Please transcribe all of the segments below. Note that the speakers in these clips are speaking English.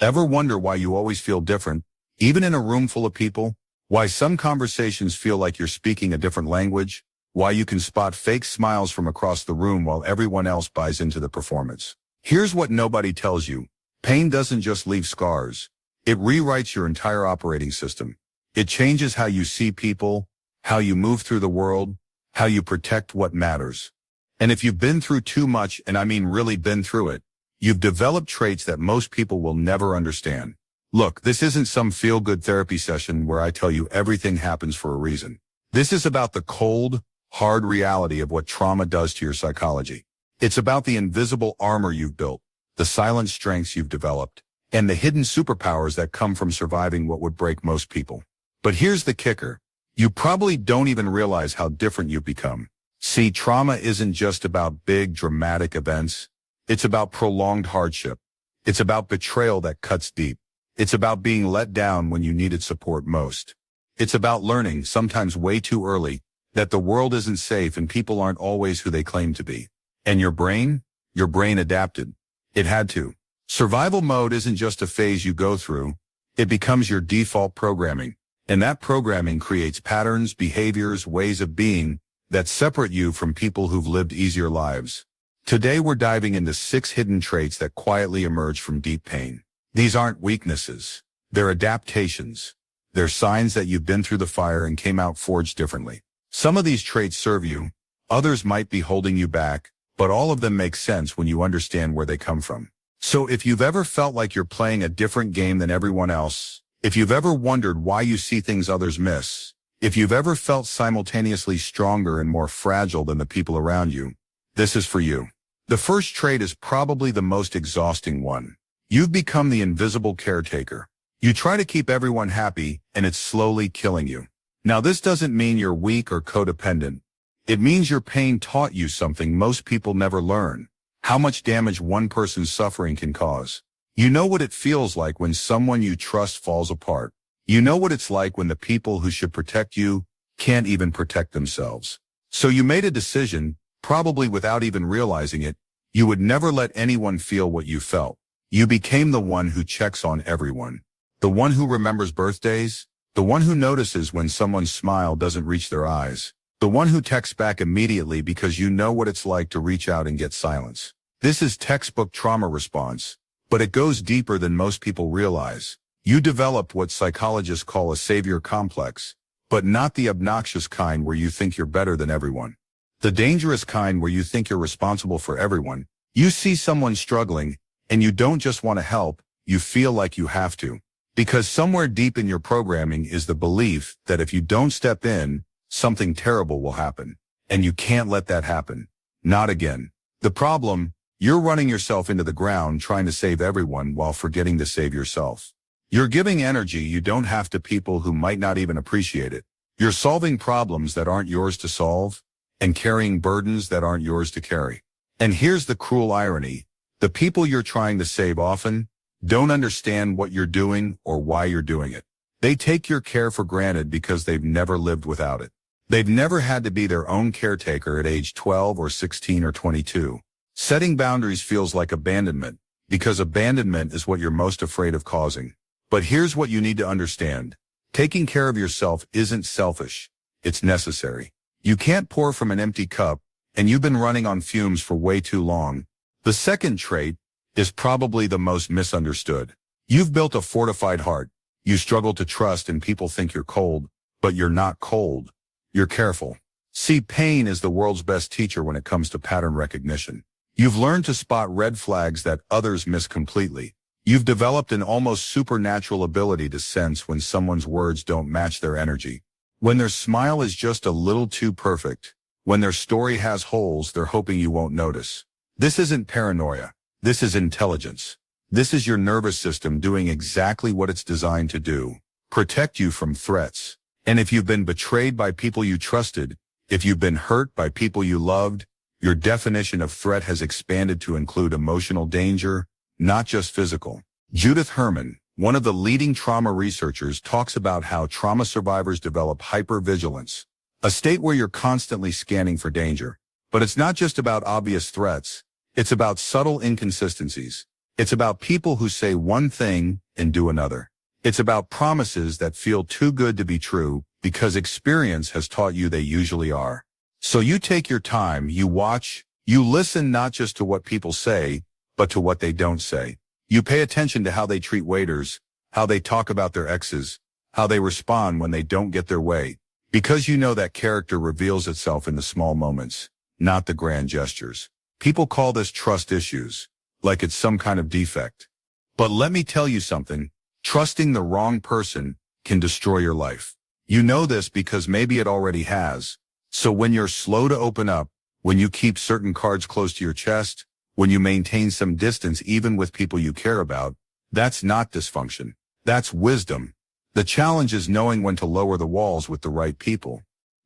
Ever wonder why you always feel different, even in a room full of people? Why some conversations feel like you're speaking a different language? Why you can spot fake smiles from across the room while everyone else buys into the performance? Here's what nobody tells you. Pain doesn't just leave scars. It rewrites your entire operating system. It changes how you see people, how you move through the world, how you protect what matters. And if you've been through too much, and I mean really been through it, you've developed traits that most people will never understand. Look, this isn't some feel-good therapy session where I tell you everything happens for a reason. This is about the cold, hard reality of what trauma does to your psychology. It's about the invisible armor you've built, the silent strengths you've developed, and the hidden superpowers that come from surviving what would break most people. But here's the kicker. You probably don't even realize how different you've become. See, trauma isn't just about big, dramatic events. It's about prolonged hardship. It's about betrayal that cuts deep. It's about being let down when you needed support most. It's about learning, sometimes way too early, that the world isn't safe and people aren't always who they claim to be. And your brain adapted. It had to. Survival mode isn't just a phase you go through. It becomes your default programming. And that programming creates patterns, behaviors, ways of being that separate you from people who've lived easier lives. Today we're diving into 6 hidden traits that quietly emerge from deep pain. These aren't weaknesses. They're adaptations. They're signs that you've been through the fire and came out forged differently. Some of these traits serve you. Others might be holding you back, but all of them make sense when you understand where they come from. So if you've ever felt like you're playing a different game than everyone else, if you've ever wondered why you see things others miss, if you've ever felt simultaneously stronger and more fragile than the people around you, this is for you. The first trait is probably the most exhausting one. You've become the invisible caretaker. You try to keep everyone happy, and it's slowly killing you. Now, this doesn't mean you're weak or codependent. It means your pain taught you something most people never learn: how much damage one person's suffering can cause. You know what it feels like when someone you trust falls apart. You know what it's like when the people who should protect you can't even protect themselves. So you made a decision, probably without even realizing it. You would never let anyone feel what you felt. You became the one who checks on everyone. The one who remembers birthdays. The one who notices when someone's smile doesn't reach their eyes. The one who texts back immediately because you know what it's like to reach out and get silence. This is textbook trauma response, but it goes deeper than most people realize. You developed what psychologists call a savior complex, but not the obnoxious kind where you think you're better than everyone. The dangerous kind where you think you're responsible for everyone. You see someone struggling, and you don't just want to help, you feel like you have to. Because somewhere deep in your programming is the belief that if you don't step in, something terrible will happen. And you can't let that happen. Not again. The problem, you're running yourself into the ground trying to save everyone while forgetting to save yourself. You're giving energy you don't have to people who might not even appreciate it. You're solving problems that aren't yours to solve, and carrying burdens that aren't yours to carry. And here's the cruel irony. The people you're trying to save often don't understand what you're doing or why you're doing it. They take your care for granted because they've never lived without it. They've never had to be their own caretaker at age 12 or 16 or 22. Setting boundaries feels like abandonment, because abandonment is what you're most afraid of causing. But here's what you need to understand. Taking care of yourself isn't selfish. It's necessary. You can't pour from an empty cup, and you've been running on fumes for way too long. The second trait is probably the most misunderstood. You've built a fortified heart. You struggle to trust and people think you're cold, but you're not cold. You're careful. See, pain is the world's best teacher when it comes to pattern recognition. You've learned to spot red flags that others miss completely. You've developed an almost supernatural ability to sense when someone's words don't match their energy. When their smile is just a little too perfect. When their story has holes they're hoping you won't notice. This isn't paranoia. This is intelligence. This is your nervous system doing exactly what it's designed to do. Protect you from threats. And if you've been betrayed by people you trusted, if you've been hurt by people you loved, your definition of threat has expanded to include emotional danger, not just physical. Judith Herman, one of the leading trauma researchers, talks about how trauma survivors develop hypervigilance, a state where you're constantly scanning for danger. But it's not just about obvious threats. It's about subtle inconsistencies. It's about people who say one thing and do another. It's about promises that feel too good to be true because experience has taught you they usually are. So you take your time, you watch, you listen not just to what people say, but to what they don't say. You pay attention to how they treat waiters, how they talk about their exes, how they respond when they don't get their way, because you know that character reveals itself in the small moments, not the grand gestures. People call this trust issues, like it's some kind of defect. But let me tell you something, trusting the wrong person can destroy your life. You know this because maybe it already has. So when you're slow to open up, when you keep certain cards close to your chest, when you maintain some distance even with people you care about, that's not dysfunction. That's wisdom. The challenge is knowing when to lower the walls with the right people.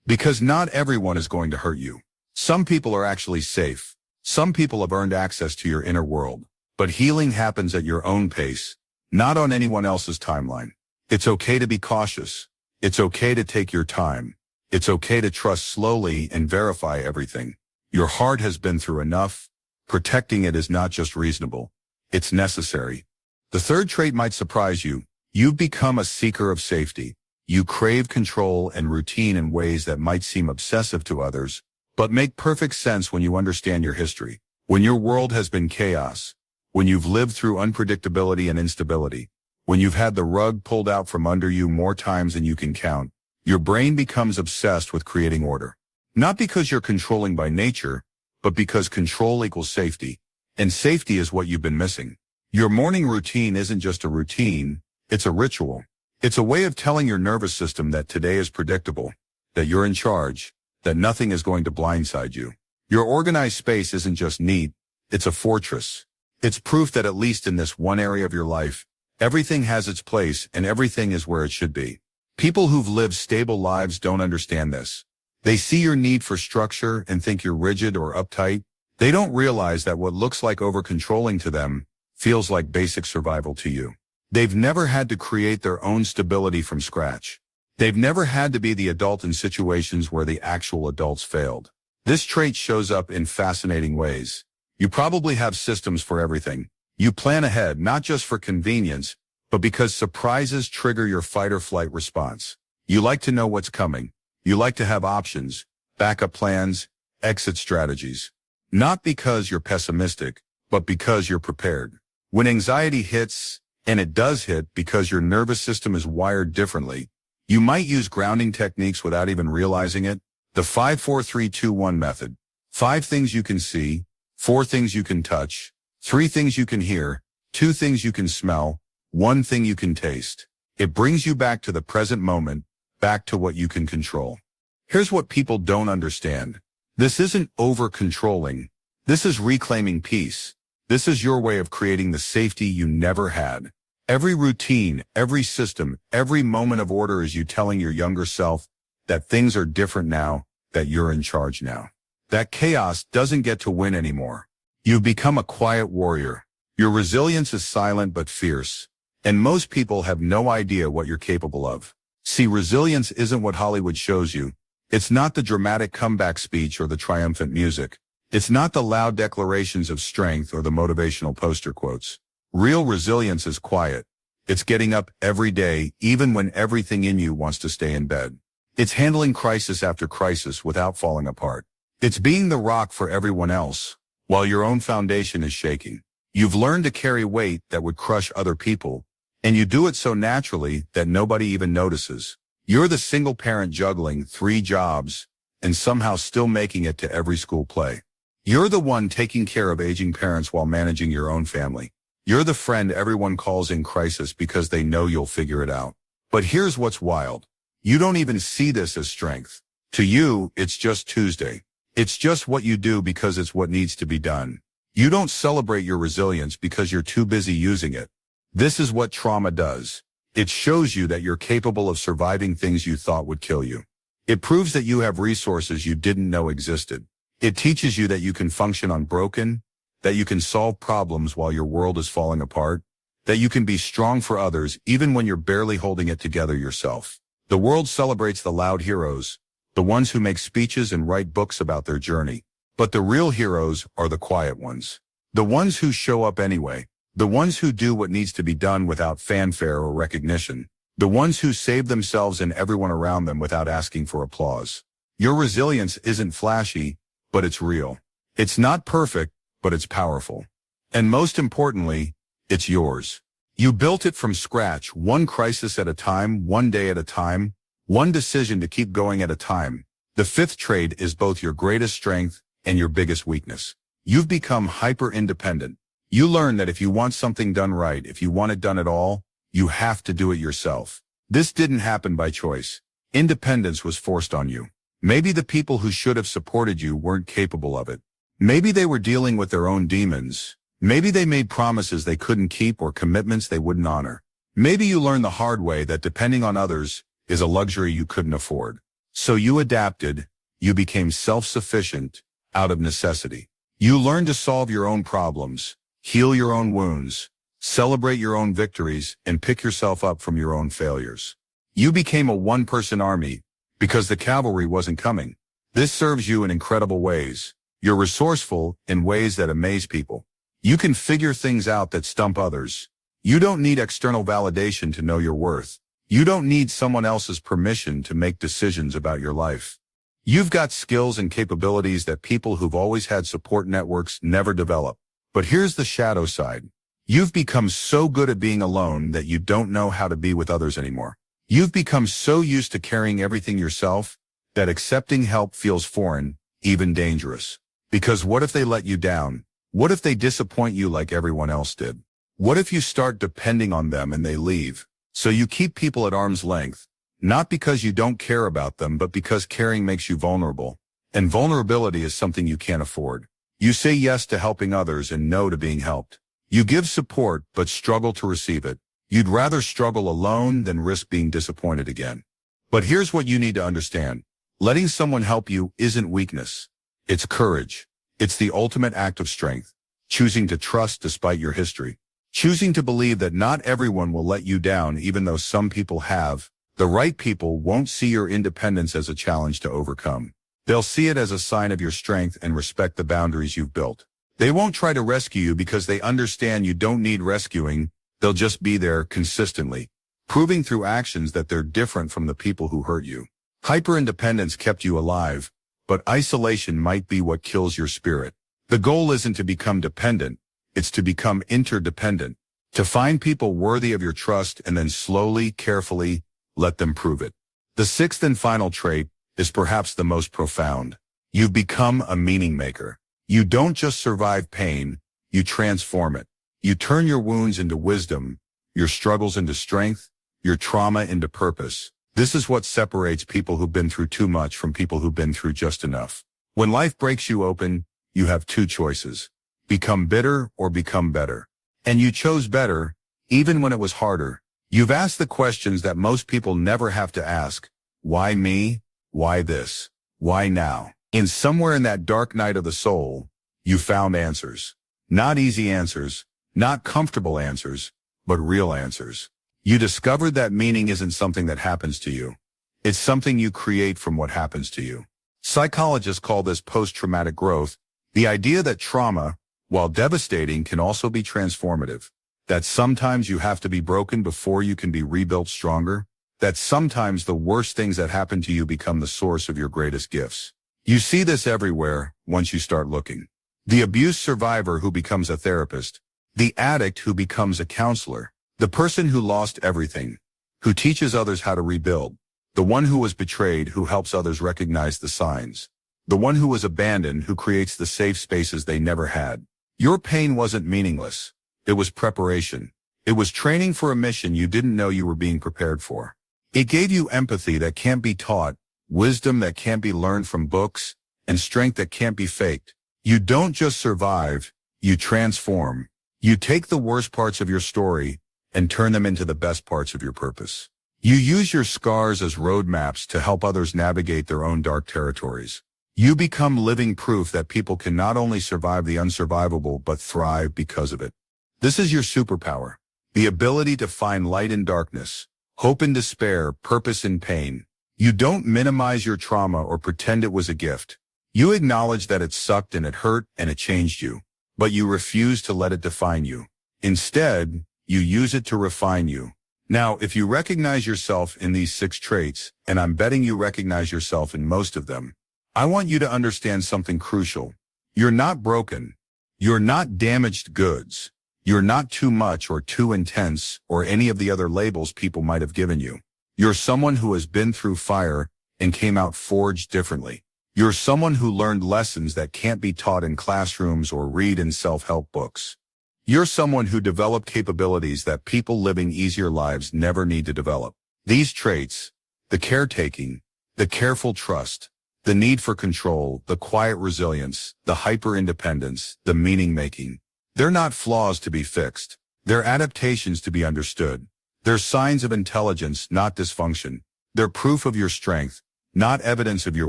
Because not everyone is going to hurt you. Some people are actually safe. Some people have earned access to your inner world. But healing happens at your own pace, not on anyone else's timeline. It's okay to be cautious. It's okay to take your time. It's okay to trust slowly and verify everything. Your heart has been through enough. Protecting it is not just reasonable. It's necessary. The third trait might surprise you. You've become a seeker of safety. You crave control and routine in ways that might seem obsessive to others, but make perfect sense when you understand your history. When your world has been chaos, when you've lived through unpredictability and instability, when you've had the rug pulled out from under you more times than you can count, your brain becomes obsessed with creating order. Not because you're controlling by nature, but because control equals safety, and safety is what you've been missing. Your morning routine isn't just a routine, it's a ritual. It's a way of telling your nervous system that today is predictable, that you're in charge, that nothing is going to blindside you. Your organized space isn't just neat, it's a fortress. It's proof that at least in this one area of your life, everything has its place and everything is where it should be. People who've lived stable lives don't understand this. They see your need for structure and think you're rigid or uptight. They don't realize that what looks like over-controlling to them feels like basic survival to you. They've never had to create their own stability from scratch. They've never had to be the adult in situations where the actual adults failed. This trait shows up in fascinating ways. You probably have systems for everything. You plan ahead, not just for convenience, but because surprises trigger your fight or flight response. You like to know what's coming. You like to have options, backup plans, exit strategies. Not because you're pessimistic, but because you're prepared. When anxiety hits, and it does hit because your nervous system is wired differently, you might use grounding techniques without even realizing it. The 5-4-3-2-1 method. 5 things you can see, 4 things you can touch, 3 things you can hear, 2 things you can smell, 1 thing you can taste. It brings you back to the present moment, back to what you can control. Here's what people don't understand. This isn't over-controlling. This is reclaiming peace. This is your way of creating the safety you never had. Every routine, every system, every moment of order is you telling your younger self that things are different now, that you're in charge now. That chaos doesn't get to win anymore. You've become a quiet warrior. Your resilience is silent but fierce. And most people have no idea what you're capable of. See, resilience isn't what Hollywood shows you. It's not the dramatic comeback speech or the triumphant music. It's not the loud declarations of strength or the motivational poster quotes. Real resilience is quiet. It's getting up every day, even when everything in you wants to stay in bed. It's handling crisis after crisis without falling apart. It's being the rock for everyone else, while your own foundation is shaking. You've learned to carry weight that would crush other people, and you do it so naturally that nobody even notices. You're the single parent juggling 3 jobs and somehow still making it to every school play. You're the one taking care of aging parents while managing your own family. You're the friend everyone calls in crisis because they know you'll figure it out. But here's what's wild. You don't even see this as strength. To you, it's just Tuesday. It's just what you do because it's what needs to be done. You don't celebrate your resilience because you're too busy using it. This is what trauma does. It shows you that you're capable of surviving things you thought would kill you. It proves that you have resources you didn't know existed. It teaches you that you can function unbroken, that you can solve problems while your world is falling apart, that you can be strong for others even when you're barely holding it together yourself. The world celebrates the loud heroes, the ones who make speeches and write books about their journey. But the real heroes are the quiet ones. The ones who show up anyway. The ones who do what needs to be done without fanfare or recognition. The ones who save themselves and everyone around them without asking for applause. Your resilience isn't flashy, but it's real. It's not perfect, but it's powerful. And most importantly, it's yours. You built it from scratch, one crisis at a time, one day at a time, one decision to keep going at a time. The fifth trait is both your greatest strength and your biggest weakness. You've become hyper-independent. You learn that if you want something done right, if you want it done at all, you have to do it yourself. This didn't happen by choice. Independence was forced on you. Maybe the people who should have supported you weren't capable of it. Maybe they were dealing with their own demons. Maybe they made promises they couldn't keep or commitments they wouldn't honor. Maybe you learned the hard way that depending on others is a luxury you couldn't afford. So you adapted. You became self-sufficient out of necessity. You learned to solve your own problems, heal your own wounds, celebrate your own victories, and pick yourself up from your own failures. You became a one-person army because the cavalry wasn't coming. This serves you in incredible ways. You're resourceful in ways that amaze people. You can figure things out that stump others. You don't need external validation to know your worth. You don't need someone else's permission to make decisions about your life. You've got skills and capabilities that people who've always had support networks never develop. But here's the shadow side. You've become so good at being alone that you don't know how to be with others anymore. You've become so used to carrying everything yourself that accepting help feels foreign, even dangerous. Because what if they let you down? What if they disappoint you like everyone else did? What if you start depending on them and they leave? So you keep people at arm's length, not because you don't care about them, but because caring makes you vulnerable. And vulnerability is something you can't afford. You say yes to helping others and no to being helped. You give support, but struggle to receive it. You'd rather struggle alone than risk being disappointed again. But here's what you need to understand. Letting someone help you isn't weakness. It's courage. It's the ultimate act of strength. Choosing to trust despite your history. Choosing to believe that not everyone will let you down even though some people have. The right people won't see your independence as a challenge to overcome. They'll see it as a sign of your strength and respect the boundaries you've built. They won't try to rescue you because they understand you don't need rescuing. They'll just be there consistently, proving through actions that they're different from the people who hurt you. Hyper-independence kept you alive, but isolation might be what kills your spirit. The goal isn't to become dependent, it's to become interdependent, to find people worthy of your trust and then slowly, carefully, let them prove it. The sixth and final trait is perhaps the most profound. You've become a meaning maker. You don't just survive pain, you transform it. You turn your wounds into wisdom, your struggles into strength, your trauma into purpose. This is what separates people who've been through too much from people who've been through just enough. When life breaks you open, you have two choices. Become bitter or become better. And you chose better, even when it was harder. You've asked the questions that most people never have to ask. Why me? Why this? Why now? And somewhere in that dark night of the soul, you found answers. Not easy answers, not comfortable answers, but real answers. You discovered that meaning isn't something that happens to you. It's something you create from what happens to you. Psychologists call this post-traumatic growth, the idea that trauma, while devastating, can also be transformative. That sometimes you have to be broken before you can be rebuilt stronger. That sometimes the worst things that happen to you become the source of your greatest gifts. You see this everywhere once you start looking. The abuse survivor who becomes a therapist. The addict who becomes a counselor. The person who lost everything, who teaches others how to rebuild. The one who was betrayed who helps others recognize the signs. The one who was abandoned who creates the safe spaces they never had. Your pain wasn't meaningless. It was preparation. It was training for a mission you didn't know you were being prepared for. It gave you empathy that can't be taught, wisdom that can't be learned from books, and strength that can't be faked. You don't just survive, you transform. You take the worst parts of your story and turn them into the best parts of your purpose. You use your scars as roadmaps to help others navigate their own dark territories. You become living proof that people can not only survive the unsurvivable but thrive because of it. This is your superpower, the ability to find light in darkness, hope in despair, purpose in pain. You don't minimize your trauma or pretend it was a gift. You acknowledge that it sucked and it hurt and it changed you, but you refuse to let it define you. Instead, you use it to refine you. Now, if you recognize yourself in these 6 traits, and I'm betting you recognize yourself in most of them, I want you to understand something crucial. You're not broken. You're not damaged goods. You're not too much or too intense or any of the other labels people might have given you. You're someone who has been through fire and came out forged differently. You're someone who learned lessons that can't be taught in classrooms or read in self-help books. You're someone who developed capabilities that people living easier lives never need to develop. These traits, the caretaking, the careful trust, the need for control, the quiet resilience, the hyper-independence, the meaning-making, they're not flaws to be fixed. They're adaptations to be understood. They're signs of intelligence, not dysfunction. They're proof of your strength, not evidence of your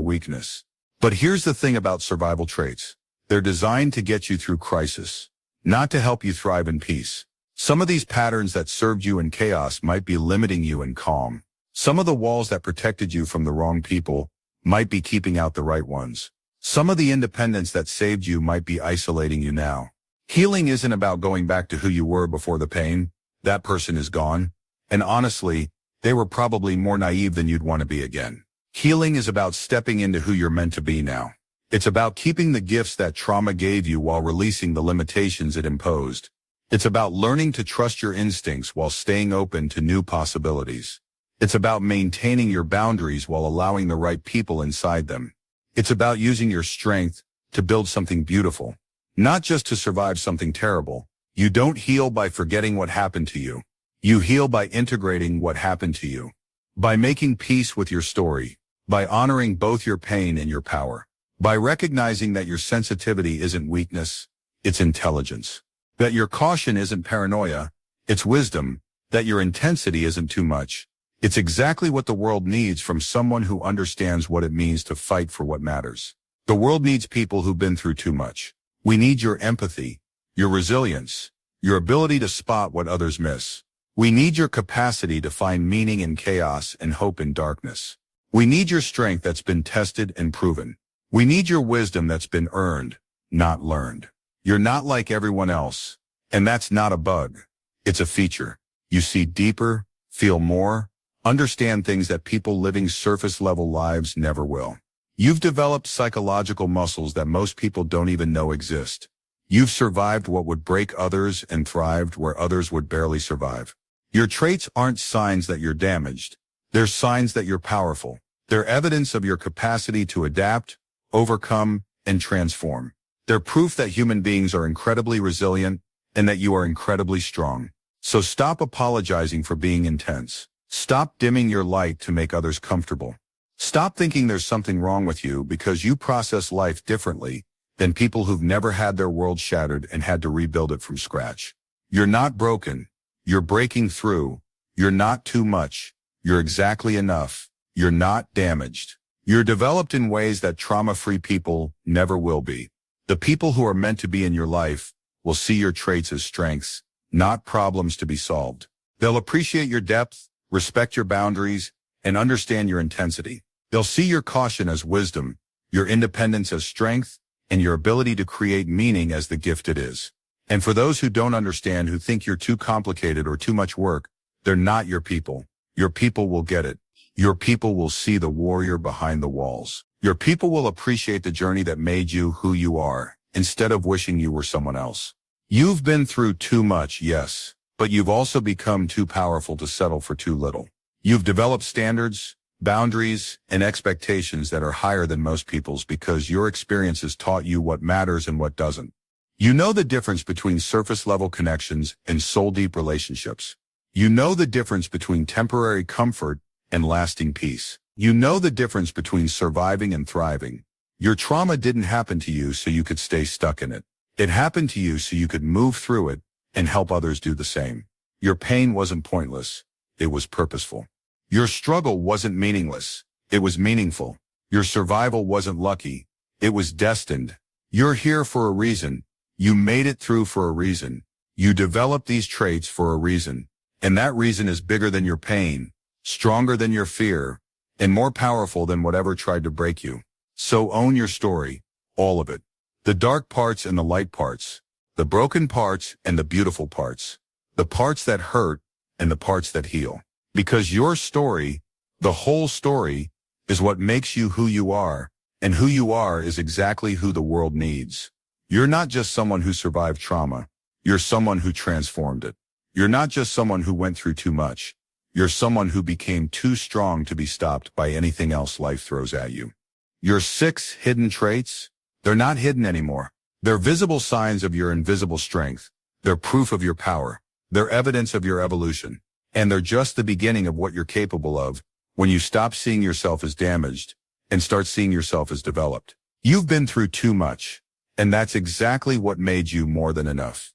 weakness. But here's the thing about survival traits. They're designed to get you through crisis, not to help you thrive in peace. Some of these patterns that served you in chaos might be limiting you in calm. Some of the walls that protected you from the wrong people might be keeping out the right ones. Some of the independence that saved you might be isolating you now. Healing isn't about going back to who you were before the pain. That person is gone. And honestly, they were probably more naive than you'd want to be again. Healing is about stepping into who you're meant to be now. It's about keeping the gifts that trauma gave you while releasing the limitations it imposed. It's about learning to trust your instincts while staying open to new possibilities. It's about maintaining your boundaries while allowing the right people inside them. It's about using your strength to build something beautiful, not just to survive something terrible. You don't heal by forgetting what happened to you. You heal by integrating what happened to you, by making peace with your story, by honoring both your pain and your power, by recognizing that your sensitivity isn't weakness, it's intelligence, that your caution isn't paranoia, it's wisdom, that your intensity isn't too much. It's exactly what the world needs from someone who understands what it means to fight for what matters. The world needs people who've been through too much. We need your empathy, your resilience, your ability to spot what others miss. We need your capacity to find meaning in chaos and hope in darkness. We need your strength that's been tested and proven. We need your wisdom that's been earned, not learned. You're not like everyone else, and that's not a bug. It's a feature. You see deeper, feel more, understand things that people living surface-level lives never will. You've developed psychological muscles that most people don't even know exist. You've survived what would break others and thrived where others would barely survive. Your traits aren't signs that you're damaged. They're signs that you're powerful. They're evidence of your capacity to adapt, overcome, and transform. They're proof that human beings are incredibly resilient and that you are incredibly strong. So stop apologizing for being intense. Stop dimming your light to make others comfortable. Stop thinking there's something wrong with you because you process life differently than people who've never had their world shattered and had to rebuild it from scratch. You're not broken. You're breaking through. You're not too much. You're exactly enough. You're not damaged. You're developed in ways that trauma-free people never will be. The people who are meant to be in your life will see your traits as strengths, not problems to be solved. They'll appreciate your depth, respect your boundaries, and understand your intensity. They'll see your caution as wisdom, your independence as strength, and your ability to create meaning as the gift it is. And for those who don't understand, who think you're too complicated or too much work, they're not your people. Your people will get it. Your people will see the warrior behind the walls. Your people will appreciate the journey that made you who you are, instead of wishing you were someone else. You've been through too much, yes, but you've also become too powerful to settle for too little. You've developed standards, boundaries, and expectations that are higher than most people's because your experience has taught you what matters and what doesn't. You know the difference between surface-level connections and soul-deep relationships. You know the difference between temporary comfort and lasting peace. You know the difference between surviving and thriving. Your trauma didn't happen to you so you could stay stuck in it. It happened to you so you could move through it and help others do the same. Your pain wasn't pointless. It was purposeful. Your struggle wasn't meaningless. It was meaningful. Your survival wasn't lucky. It was destined. You're here for a reason. You made it through for a reason. You developed these traits for a reason. And that reason is bigger than your pain, stronger than your fear, and more powerful than whatever tried to break you. So own your story, all of it. The dark parts and the light parts, The broken parts and the beautiful parts. The parts that hurt and the parts that heal. Because your story, the whole story, is what makes you who you are, and who you are is exactly who the world needs. You're not just someone who survived trauma. You're someone who transformed it. You're not just someone who went through too much. You're someone who became too strong to be stopped by anything else life throws at you. Your 6 hidden traits, they're not hidden anymore. They're visible signs of your invisible strength. They're proof of your power. They're evidence of your evolution. And they're just the beginning of what you're capable of when you stop seeing yourself as damaged and start seeing yourself as developed. You've been through too much, and that's exactly what made you more than enough.